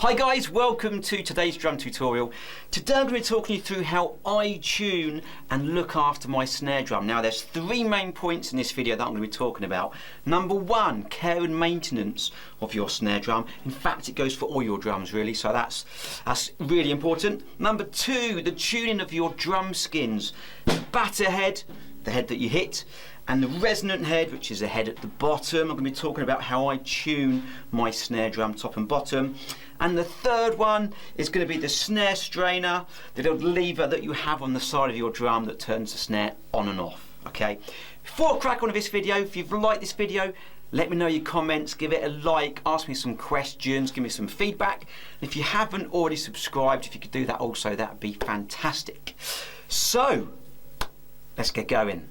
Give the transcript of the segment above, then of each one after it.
Hi guys, welcome to today's drum tutorial. Today I'm going to be talking you through how I tune and look after my snare drum. Now there's three main points in this video that I'm going to be talking about. Number one, care and maintenance of your snare drum. In fact, it goes for all your drums really, so that's really important. Number two, the tuning of your drum skins. Batter head, the head that you hit, and the resonant head, which is the head at the bottom. I'm going to be talking about how I tune my snare drum top and bottom. And the third one is going to be the snare strainer, the little lever that you have on the side of your drum that turns the snare on and off. Okay. Before I crack on with this video, if you've liked this video, let me know your comments, give it a like, ask me some questions, give me some feedback. And if you haven't already subscribed, if you could do that also, that would be fantastic. So, let's get going.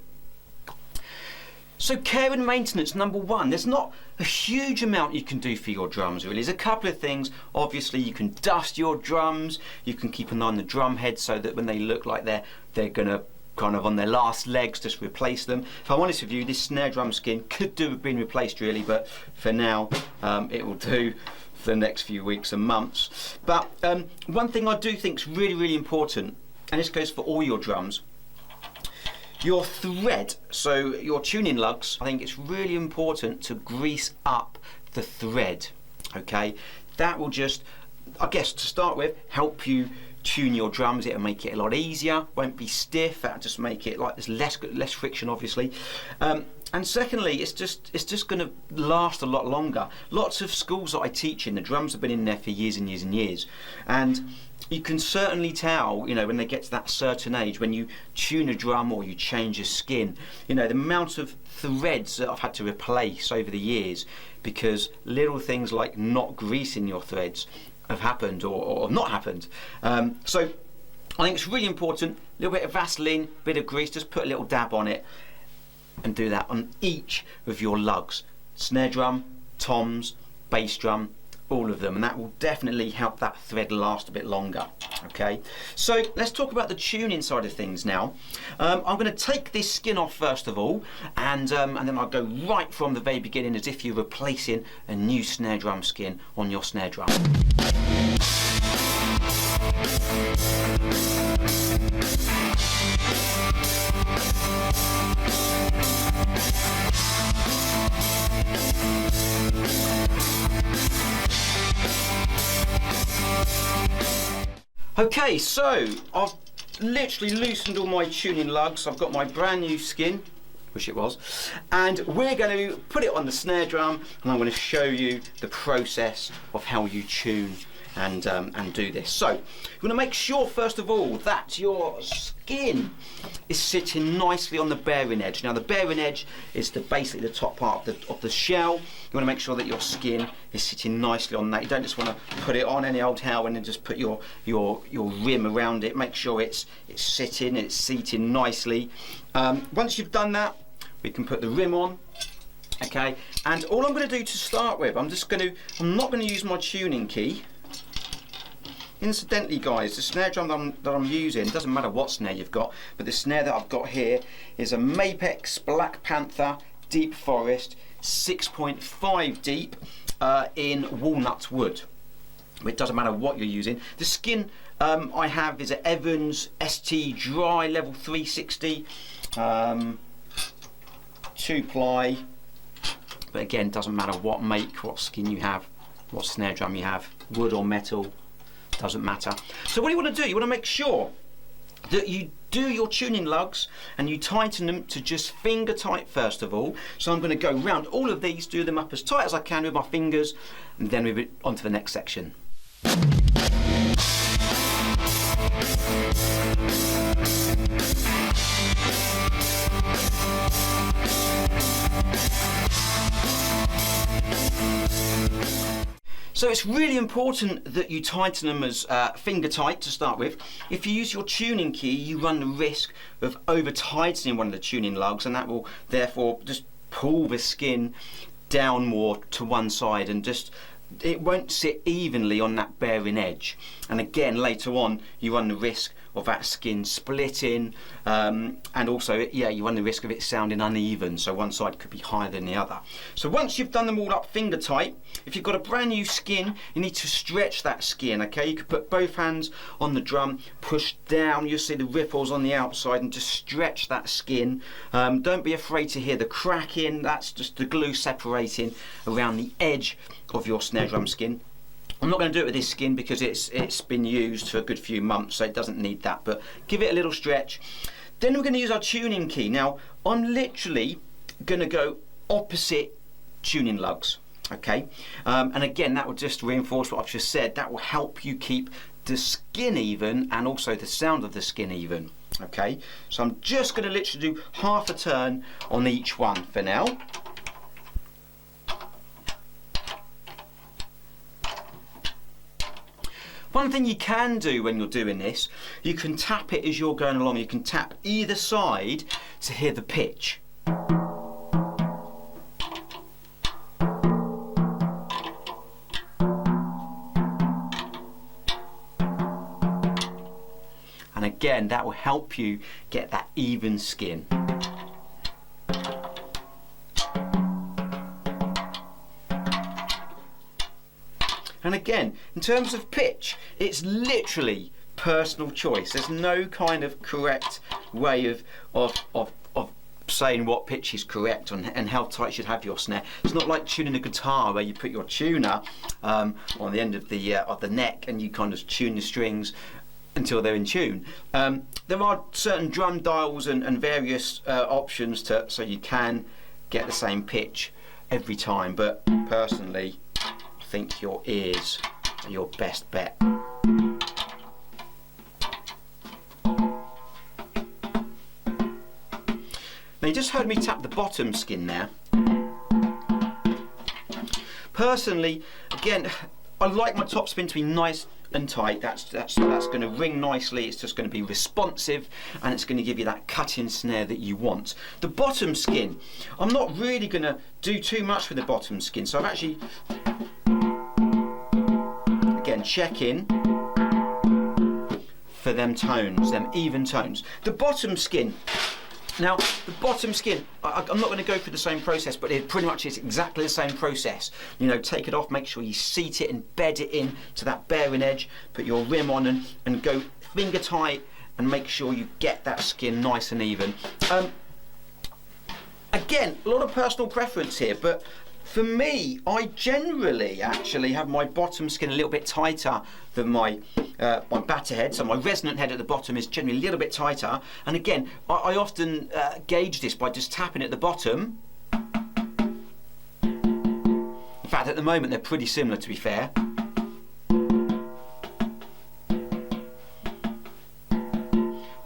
So care and maintenance, number one, there's not a huge amount you can do for your drums really. There's a couple of things. Obviously you can dust your drums, you can keep an eye on the drum head so that when they look like they're gonna kind of on their last legs, just replace them. If I'm honest with you, this snare drum skin could do with being replaced really, but for now it will do for the next few weeks and months. But one thing I do think is really important, and this goes for all your drums, your thread, so your tuning lugs, I think it's really important to grease up the thread, okay? That will just, I guess to start with, help you tune your drums. It'll make it a lot easier, won't be stiff, that'll just make it like there's less friction obviously. And secondly, it's just going to last a lot longer. Lots of schools that I teach in, the drums have been in there for years and years and years. And you can certainly tell, you know, when they get to that certain age, when you tune a drum or you change a skin, you know, the amount of threads that I've had to replace over the years because little things like not greasing your threads have happened or not happened. So I think it's really important, a little bit of Vaseline, bit of grease, just put a little dab on it and do that on each of your lugs. Snare drum, toms, bass drum, all of them, and that will definitely help that thread last a bit longer. Okay, so let's talk about the tuning side of things now. I'm going to take this skin off first of all, and then I'll go right from the very beginning as if you're replacing a new snare drum skin on your snare drum. Okay, so I've literally loosened all my tuning lugs. I've got my brand new skin, wish it was, and we're going to put it on the snare drum, and I'm going to show you the process of how you tune and do this. So you want to make sure first of all that your skin is sitting nicely on the bearing edge. Now the bearing edge is basically the top part of the shell. You want to make sure that your skin is sitting nicely on that. You don't just want to put it on any old how and then just put your rim around it. Make sure it's sitting, it's seating nicely. Once you've done that, we can put the rim on. Okay, and all I'm going to do to start with, I'm not going to use my tuning key. Incidentally guys, the snare drum that I'm using, it doesn't matter what snare you've got, but the snare that I've got here is a Mapex Black Panther Deep Forest 6.5 deep in walnut wood. It doesn't matter what you're using. The skin I have is an Evans ST Dry Level 360 2-ply, but again, doesn't matter what make, what skin you have, what snare drum you have, wood or metal, doesn't matter. So what do you want to do? You want to make sure that you do your tuning lugs and you tighten them to just finger tight first of all. So I'm going to go round all of these, do them up as tight as I can with my fingers, and then move it on to the next section. So it's really important that you tighten them as finger tight to start with. If you use your tuning key, you run the risk of over tightening one of the tuning lugs, and that will therefore just pull the skin down more to one side and just it won't sit evenly on that bearing edge. And again, later on, you run the risk of that skin splitting, and also, yeah, you run the risk of it sounding uneven, so one side could be higher than the other. So once you've done them all up finger tight, if you've got a brand new skin, you need to stretch that skin, okay? You could put both hands on the drum, push down, you'll see the ripples on the outside, and just stretch that skin. Don't be afraid to hear the cracking, that's just the glue separating around the edge of your snare drum skin. I'm not going to do it with this skin because it's been used for a good few months, so it doesn't need that, but give it a little stretch. Then we're going to use our tuning key. Now, I'm literally going to go opposite tuning lugs, okay? And again, that will just reinforce what I've just said. That will help you keep the skin even and also the sound of the skin even, okay? So I'm just going to literally do half a turn on each one for now. One thing you can do when you're doing this, you can tap it as you're going along. You can tap either side to hear the pitch. And again, that will help you get that even skin. And again, in terms of pitch, it's literally personal choice. There's no kind of correct way of saying what pitch is correct and how tight you should have your snare. It's not like tuning a guitar where you put your tuner on the end of the neck and you kind of tune the strings until they're in tune. There are certain drum dials and various options so you can get the same pitch every time, but personally, I think your ears are your best bet. Now you just heard me tap the bottom skin there. Personally, again, I like my top spin to be nice and tight. That's going to ring nicely. It's just going to be responsive, and it's going to give you that cut-in snare that you want. The bottom skin, I'm not really going to do too much with the bottom skin, so I've actually again checking for them tones, them even tones. The bottom skin. Now, the bottom skin, I'm not going to go through the same process, but it pretty much is exactly the same process. You know, take it off, make sure you seat it, embed it in to that bearing edge, put your rim on and go finger tight and make sure you get that skin nice and even. Again, a lot of personal preference here, but for me, I generally actually have my bottom skin a little bit tighter than my batter head. So my resonant head at the bottom is generally a little bit tighter. And again, I often gauge this by just tapping at the bottom. In fact, at the moment, they're pretty similar, to be fair.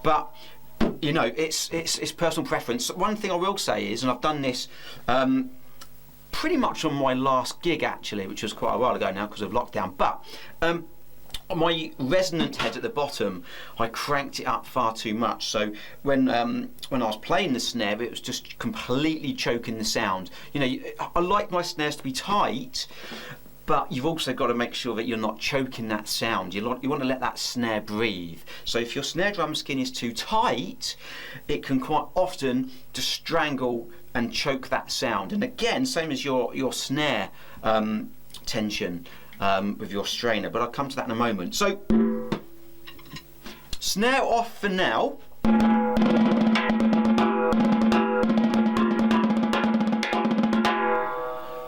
But you know, it's personal preference. One thing I will say is, and I've done this pretty much on my last gig actually, which was quite a while ago now because of lockdown, but my resonant head at the bottom, I cranked it up far too much, so when I was playing the snare, it was just completely choking the sound. You know, I like my snares to be tight, but you've also got to make sure that you're not choking that sound. You want to let that snare breathe. So if your snare drum skin is too tight, it can quite often just strangle and choke that sound. And again, same as your snare tension with your strainer, but I'll come to that in a moment. So, snare off for now.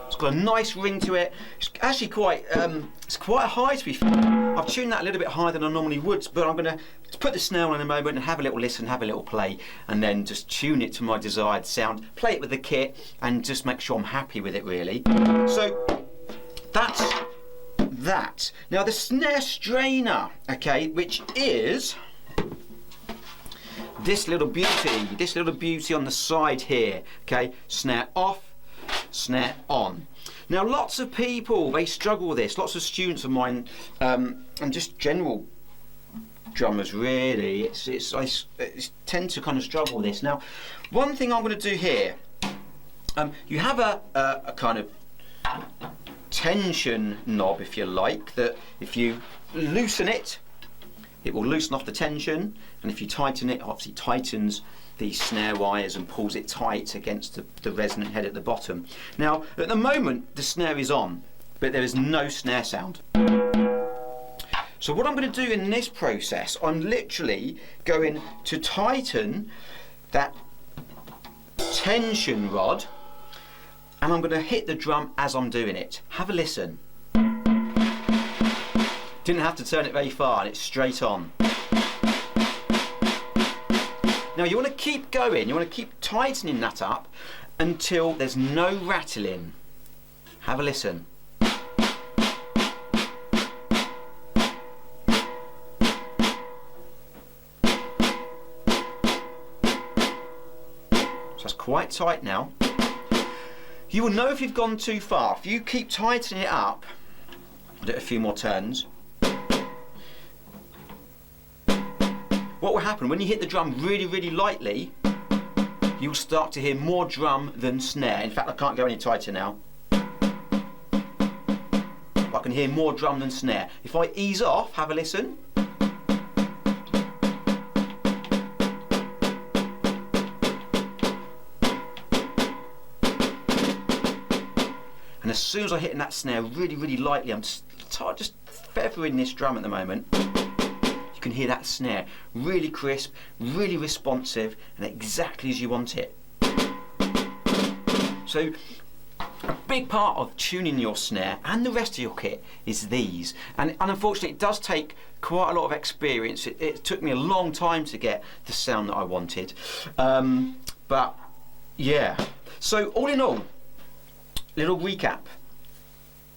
It's got a nice ring to it. It's actually quite high, to be fair. I've tuned that a little bit higher than I normally would, but I'm going to put the snare on in a moment and have a little listen, have a little play, and then just tune it to my desired sound, play it with the kit, and just make sure I'm happy with it, really. So that's that. Now the snare strainer, okay, which is this little beauty on the side here, okay, snare off, snare on. Now lots of people, they struggle with this, lots of students of mine and just general drummers really, I tend to kind of struggle with this. Now one thing I'm going to do here, you have a kind of tension knob, if you like, that if you loosen it it will loosen off the tension, and if you tighten it, obviously tightens the snare wires and pulls it tight against the resonant head at the bottom. Now, at the moment, the snare is on, but there is no snare sound. So what I'm going to do in this process, I'm literally going to tighten that tension rod, and I'm going to hit the drum as I'm doing it. Have a listen. Didn't have to turn it very far, and it's straight on. Now you want to keep going, you want to keep tightening that up until there's no rattling. Have a listen. So that's quite tight now. You will know if you've gone too far. If you keep tightening it up, I'll do it a few more turns. What will happen when you hit the drum really, really lightly, you'll start to hear more drum than snare. In fact, I can't go any tighter now. I can hear more drum than snare. If I ease off, have a listen. And as soon as I hit that snare really, really lightly, I'm just feathering this drum at the moment. You can hear that snare really crisp, really responsive, and exactly as you want it. So a big part of tuning your snare and the rest of your kit is these, and unfortunately it does take quite a lot of experience. It took me a long time to get the sound that I wanted, but yeah. So all in all, little recap.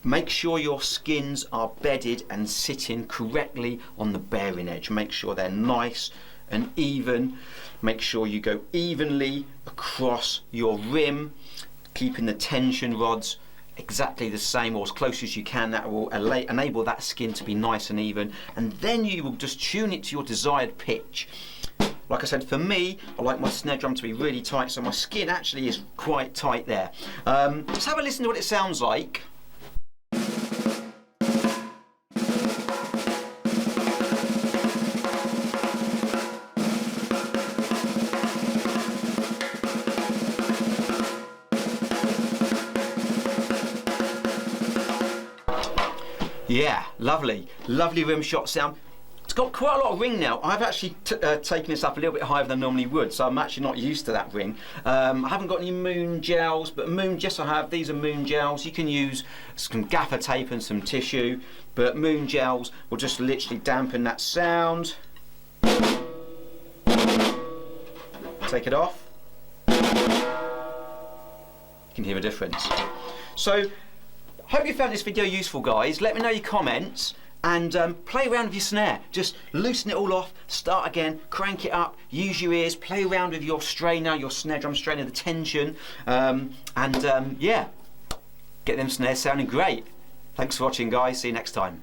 Make sure your skins are bedded and sitting correctly on the bearing edge. Make sure they're nice and even. Make sure you go evenly across your rim, keeping the tension rods exactly the same or as close as you can. That will enable that skin to be nice and even, and then you will just tune it to your desired pitch. Like I said, for me, I like my snare drum to be really tight, so my skin actually is quite tight there. Just have a listen to what it sounds like. Yeah, lovely, lovely rim shot sound. It's got quite a lot of ring now. I've actually taken this up a little bit higher than I normally would, so I'm actually not used to that ring. I haven't got any moon gels, but moon, yes I have, these are moon gels. You can use some gaffer tape and some tissue, but moon gels will just literally dampen that sound. Take it off. You can hear a difference. So, hope you found this video useful, guys. Let me know your comments and play around with your snare. Just loosen it all off, start again, crank it up, use your ears, play around with your strainer, your snare drum strainer, the tension, yeah, get them snares sounding great. Thanks for watching, guys. See you next time.